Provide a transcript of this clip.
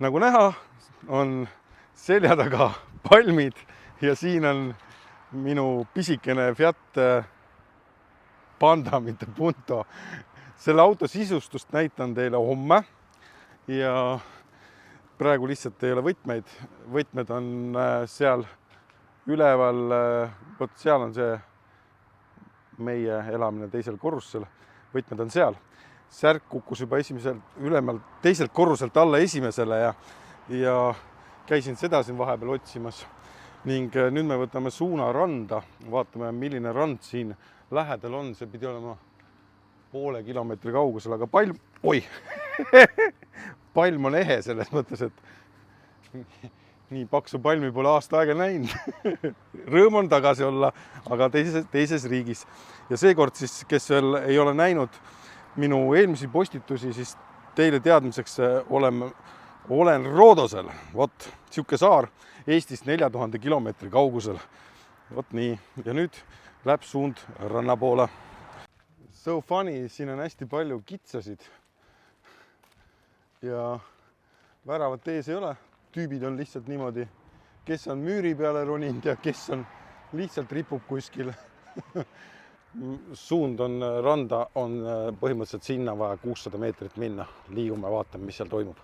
Nagu näha, on selja taga palmid ja siin on minu pisikene Fiat Panda, mitte Punto. Selle auto sisustust näitan teile homme ja praegu lihtsalt ei ole võtmeid. Võtmed on seal üleval, vot seal on see meie elamine teisel korrusel. Võtmed on seal. Särk kukkus juba teiselt korruselt alla esimesele ja käisin seda siin vahepeal otsimas. Ning nüüd me võtame suuna randa. Vaatame, milline rand siin lähedal on. See pidi olema poole kilomeetri kaugusel, aga palm on ehe selles mõttes, et nii paksu palmi pole aasta aega näinud. Rõõm on tagasi olla, aga teises riigis. Ja seekord siis, kes veel ei ole näinud minu eelmisi postitusi, siis teile teadmiseks olen Roodosel. Vot, siuke saar Eestist 4000 kilomeetri kaugusel. Vot nii. Ja nüüd läheb suund ranna poole. So funny, siin on hästi palju kitsasid. Ja väravat ees ei ole. Tüübid on lihtsalt niimoodi, kes on müüri peale roninud ja kes on lihtsalt ripub kuskil. Suund on randa, on põhimõtteliselt sinna vaja 600 meetrit minna. Liigume, vaatame, mis seal toimub.